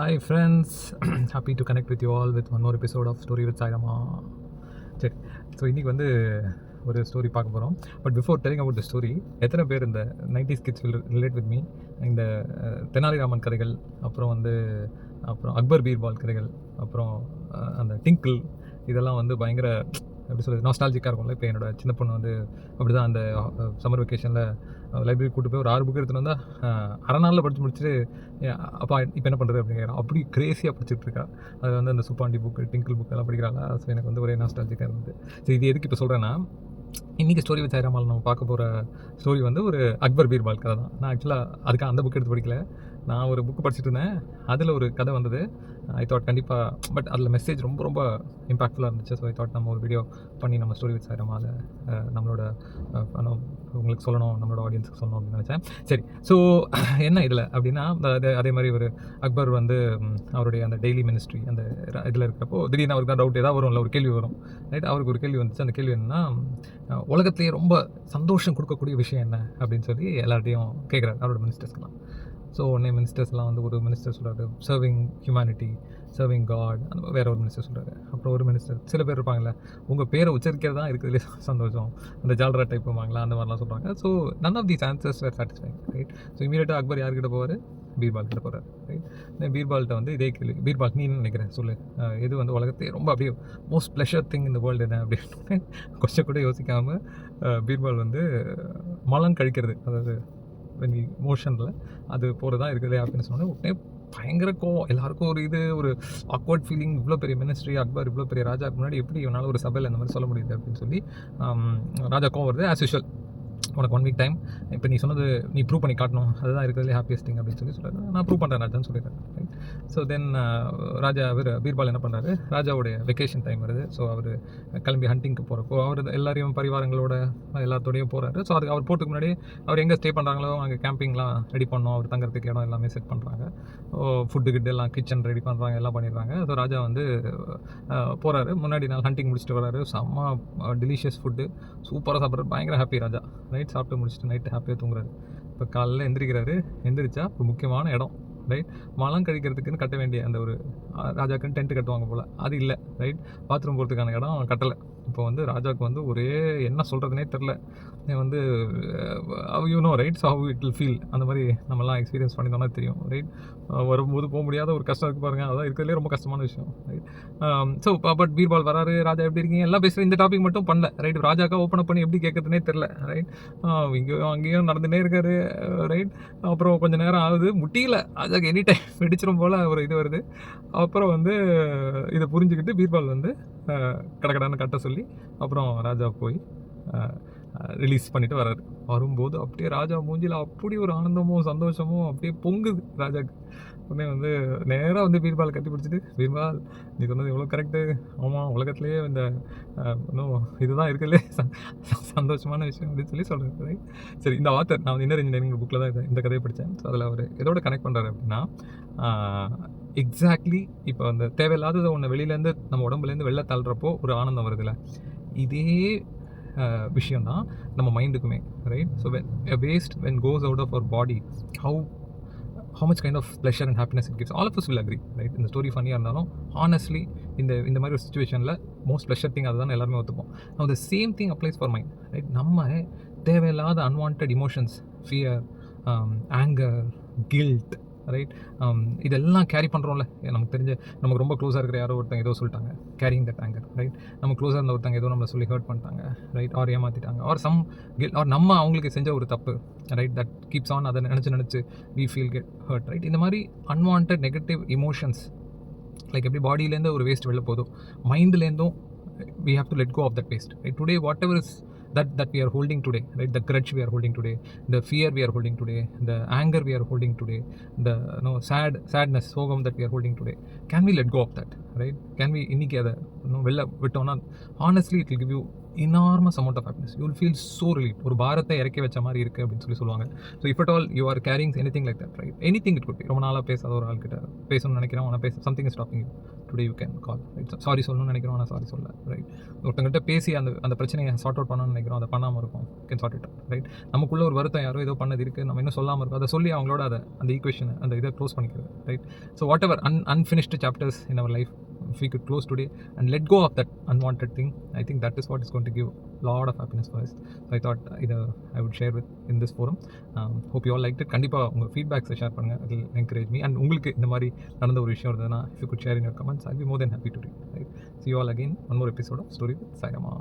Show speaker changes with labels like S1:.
S1: Hi friends, happy to connect with you all with one more episode of Story with Sairama. சரி, so இன்றைக்கி வந்து ஒரு story பார்க்க போகிறோம். But before telling about the story, எத்தனை பேர் இந்த 90s kids will relate with me இந்த தெனாலிராமன் கதைகள், அப்புறம் அக்பர் பீர்பால் கதைகள், அப்புறம் அந்த டிங்கிள், இதெல்லாம் வந்து பயங்கர எப்படி சொல்கிறது நாஸ்டாலஜிக்காக இருக்கும்ல. இப்போ என்னோட சின்ன பொண்ணு வந்து அப்படி தான் அந்த சம்மர் வெக்கேஷனில் லைப்ரரி கூட்டு போய் ஒரு 6 புக்கு எடுத்துகிட்டு வந்தால் அரை நாளில் படித்து முடிச்சுட்டு அப்பா இப்போ என்ன பண்ணுறது அப்படிங்கிற அப்படி கிரேஸியாக படிச்சுட்ருக்கா. அது வந்து அந்த சுப்பாண்டி புக்கு, டிங்கிள் புக்கு எல்லாம் படிக்கிறாளா. ஸோ எனக்கு வந்து ஒரே நாஸ்டாலஜிக்காக இருந்தது. ஸோ இது எதுக்கு இப்போ சொல்கிறேன்னா, இன்றைக்கி ஸ்டோரி வித் சாய்ராமாவில் நம்ம பார்க்க போகிற ஸ்டோரி வந்து ஒரு அக்பர் பீர்பால் கதை தான். நான் ஆக்சுவலாக அதுக்கு அந்த புக் எடுத்து படிக்கல. நான் ஒரு புக்கு படிச்சுட்டு இருந்தேன், அதில் ஒரு கதை வந்தது. ஐ தாட் கண்டிப்பாக, பட் அதில் மெசேஜ் ரொம்ப ரொம்ப இம்பாக்ட்ஃபுல்லாக இருந்துச்சு. ஸோ ஐ தாட் நம்ம ஒரு வீடியோ பண்ணி நம்ம ஸ்டோரி வித் சாய்ராமாவில் நம்மளோட உங்களுக்கு சொல்லணும், நம்மளோட ஆடியன்ஸுக்கு சொல்லணும் அப்படின்னு நினச்சேன். சரி, ஸோ என்ன இதில் அப்படின்னா, அதே மாதிரி ஒரு அக்பர் வந்து அவருடைய அந்த டெய்லி மினிஸ்ட்ரி அந்த இதில் இருக்கிறப்போ திடீர்னு அவருக்கு தான் டவுட் ஏதாவது வரும்ல, ஒரு கேள்வி வரும். ரைட், அவருக்கு ஒரு கேள்வி வந்துச்சு. அந்த கேள்வி என்னன்னா, உலகத்திலேயே ரொம்ப சந்தோஷம் கொடுக்கக்கூடிய விஷயம் என்ன அப்படின்னு சொல்லி எல்லார்ட்டையும் கேட்குறாரு அவரோட மினிஸ்டர்ஸ்க்கெலாம். ஸோ உடனே மினிஸ்டர்ஸ்லாம் வந்து ஒரு மினிஸ்டர் சொல்கிறாரு சர்விங் ஹியூமனிட்டி, சர்விங் காட், அந்த வேறு ஒரு மினிஸ்டர் சொல்கிறாரு. அப்புறம் ஒரு மினிஸ்டர், சில பேர் இருப்பாங்களே உங்கள் பேரை உச்சரிக்கிறது தான் இருக்கிறதுலே சந்தோஷம், அந்த ஜால்ரா டைப் வாங்கலாம், அந்த மாதிரிலாம் சொல்கிறாங்க. So none of these answers were satisfying. Right, so இமீடியட்டாக அக்பர் யார்கிட்ட போவார், பீர்பால் கிட்ட போகிறார். ரைட், பீர்பால்கிட்ட வந்து இதே கேள்வி, பீர்பால் நீ நினைக்கிறேன் சொல்லு, எது வந்து உலகத்தையே ரொம்ப அப்படியே மோஸ்ட் ப்ளஷர் திங் இந்த வேர்ல்டு என்ன அப்படின்னு கொஞ்சம் கூட யோசிக்காமல் பீர்பால் வந்து மலம் கழிக்கிறது, அதாவது மோஷனில் அது போகிறது தான் இருக்கிறதே அப்படின்னு சொன்னோன்னே உடனே பயங்கர கோவம். எல்லாருக்கும் ஒரு ஆக்வர்ட் ஃபீலிங். இவ்வளோ பெரிய மினிஸ்ட்ரி, அக்பர் இவ்வளோ பெரிய ராஜாக்கு முன்னாடி எப்படி இவனால் ஒரு சபையில் அந்த மாதிரி சொல்ல முடியுது அப்படின்னு சொல்லி ராஜா கோவம் வருது. ஆஸ் யூஷுவல், உனக்கு 1 வீக் டைம், இப்போ நீ சொன்னது நீ ப்ரூவ் பண்ணி காட்டணும், அதுதான் இருக்கிறதுலே ஹாப்பியஸ்ட் திங் அப்படின்னு சொல்லி சொல்கிறாரு. நான் ப்ரூவ் பண்ணுறேன் ராஜான்னு சொல்லிடுறேன். ரைட், ஸோ தென் ராஜா பீர்பால் என்ன பண்ணுறாரு, ராஜாவுடைய வெக்கேஷன் டைம் வருது. ஸோ அவர் கிளம்பி ஹண்டிங்க்கு போகிறப்போ அவர் எல்லாரையும் பரிவாரங்களோட எல்லாத்தோடையும் போகிறாரு. ஸோ அதுக்கு அவர் போகிறதுக்கு முன்னாடி அவர் எங்கே ஸ்டே பண்ணுறாங்களோ அங்கே கேம்பிங்லாம் ரெடி பண்ணோம், அவர் தங்குறதுக்கு இடம் எல்லாமே செட் பண்ணுறாங்க. ஃபுட்டு கிட்ட எல்லாம் கிச்சன் ரெடி பண்ணுறாங்க, எல்லாம் பண்ணிடுறாங்க. ஸோ ராஜா வந்து போகிறாரு. முன்னாடி நாள் ஹண்டிங் முடிச்சுட்டு வராரு. செம்ம டெலிஷியஸ் ஃபுட்டு, சூப்பராக சாப்பிட்றாரு, பயங்கர ஹாப்பி ராஜா. ரைட், சாப்பிட்டு முடிச்சுட்டு நைட்டு ஹாப்பியாக தூங்குறாரு. இப்போ காலையில் எந்திரிச்சா ஒரு முக்கியமான இடம், ரைட், மலம் கழிக்கிறதுக்குன்னு கட்ட வேண்டிய அந்த ஒரு ராஜாக்குன்னு டென்ட் கட்டுவாங்க போல், அது இல்லை. ரைட், பாத்ரூம் போகிறதுக்கான இடம் கட்டலை. இப்போ வந்து ராஜாவுக்கு வந்து ஒரே என்ன சொல்கிறதுனே தெரில. வந்து right, so how it will feel, அந்த மாதிரி நம்மலாம் எக்ஸ்பீரியன்ஸ் பண்ணியிருந்தோம்னா தெரியும். ரைட், வரும்போது போக முடியாத ஒரு கஷ்டம் இருக்குது பாருங்கள், அதான் இருக்கிறதுலே ரொம்ப கஷ்டமான விஷயம். ரைட், ஸோ பட் பீர்பால் வராரு, ராஜா எப்படி இருக்கீங்க எல்லாம் பேசுகிற, இந்த டாபிக் மட்டும் பண்ணல. ரைட், ராஜாக்கா ஓப்பன் அப் பண்ணி எப்படி கேட்குறதுனே தெரில. ரைட், இங்கேயும் அங்கேயும் நடந்துகிட்டே இருக்காரு. ரைட், அப்புறம் கொஞ்சம் நேரம் ஆகுது, முட்டியில் ராஜாக்கு எனி டைம் வெடிச்சிடும் போல் ஒரு இது வருது. அப்புறம் வந்து இதை புரிஞ்சுக்கிட்டு பீர்பால் வந்து கடகடான்னு கட்ட சொல்லி அப்புறம் ராஜா போய் ரிலீஸ் பண்ணிவிட்டு வர்றாரு. வரும்போது அப்படியே ராஜா மூஞ்சியில் அப்படி ஒரு ஆனந்தமும் சந்தோஷமும் அப்படியே பொங்குது ராஜாவுக்கு. உடனே வந்து நேராக வந்து பீர்பால் கட்டி பிடிச்சிட்டு, பீர்பால் நீ சொன்னது எவ்வளோ கரெக்டு, ஆமாம் உலகத்துலேயே இந்த இன்னும் இதுதான் இருக்குல்லே சந்தோஷமான விஷயம் அப்படின்னு சொல்லி சொல்கிறது. சரி, இந்த ஆத்தர் நான் வந்து இன்னர் இன்ஜினியரிங் புக்கில் தான் இந்த கதையை படித்தேன். ஸோ அதில் அவர் எதோட கனெக்ட் பண்ணுறாரு அப்படின்னா, எக்ஸாக்ட்லி இப்போ அந்த தேவையில்லாததை ஒன்று வெளியிலேருந்து நம்ம உடம்புலேருந்து வெளில தள்ளுறப்போ ஒரு ஆனந்தம் வருதுல்ல, இதே விஷயம்தான் நம்ம மைண்டுக்குமே. Right, so waste when goes out of our body, how much kind of pleasure and happiness it gives. All of us will agree, right? இந்த ஸ்டோரி ஃபன்னியாக இருந்தாலும் ஹானஸ்ட்லி இந்த மாதிரி ஒரு சுச்சுவேஷனில் மோஸ்ட் ப்ளஷர் திங் அதுதான் எல்லாருமே ஒத்துப்போம். now the same thing applies for mind, right? நம்ம தேவையில்லாத unwanted emotions, fear, anger, guilt, right, இதெல்லாம் கேரி பண்ணுறோம்ல. நமக்கு தெரிஞ்ச நமக்கு ரொம்ப க்ளோஸாக இருக்கிற யாரோ ஒருத்தங்க ஏதோ சொல்லிட்டாங்க, கேரிங் தட் ஆங்கர். ரைட், நம்ம க்ளோஸாக இருந்த ஒருத்தங்க ஏதோ நம்மளை சொல்லி ஹர்ட் பண்ணிட்டாங்க, ரைட், ஆர் ஏமாற்றிட்டாங்க, ஆர் சம் கில்ட், ஆர் நம்ம அவங்களுக்கு செஞ்ச ஒரு தப்பு, ரைட், தட் கீப்ஸ் ஆன், அதை நினச்சி we feel get hurt. Right, இந்த மாதிரி அன்வான்ட் நெகட்டிவ் இமோஷன்ஸ் லைக் எப்படி பாடியிலேருந்து ஒரு வேஸ்ட் வெளில போதும், மைண்ட்லேருந்தும் we have to let go of that waste. Right, today whatever is that we are holding today, right, the grudge we are holding today, the fear we are holding today, the anger we are holding today, the sadness, sogam that we are holding today, can we let go of that? Right, can we இன்னைக்கு அதை வெளில விட்டோம்னா honestly it will give you enormous amount of happiness. You will feel so relieved. ஒரு பாரத்தை இறக்கி வச்ச மாதிரி இருக்குது அப்படின்னு சொல்லுவாங்க. So if at all you are carrying anything like that, right? anything it could be. ரொம்ப நாளாக பேசாத ஒரு ஆள்கிட்ட பேசணும்னு நினைக்கிறேன், ஆனால் something is stopping you. Today you can call, right? Sorry சொல்லணும்னு நினைக்கிறோம், ஆனால் சாரி சொல்ல, ரைட்? ஒருத்தங்கிட்ட பேசி அந்த பிரச்சனையை சார்ட் அவுட் பண்ணணும்னு நினைக்கிறோம், அதை பண்ணாமல் இருக்கும், can chart it out, right? நமக்குள்ள ஒரு வருத்தம் யாரோ ஏதோ பண்ணது இருக்குது, நம்ம இன்னும் சொல்லாமல் இருக்கும், அதை சொல்லி அவங்களோட அந்த ஈக்குவேஷன் அந்த இதை க்ளோஸ் பண்ணிக்கிறது, right? So what ever unfinished chapters in our life, if we could close today and let go of that unwanted thing, I think that is what is going to give a lot of happiness for us. So I thought I would share in this forum. Hope you all liked it. கண்டிப்பாக உங்கள் ஃபீட்பேக்ஸை share பண்ணுங்கள், it will encourage me. And உங்களுக்கு இந்த மாதிரி நடந்த ஒரு விஷயம் இருந்ததுன்னா, if you could share in your comments, I'll be more than happy to read, right? See you all again, one more episode of Story with Sai Rama.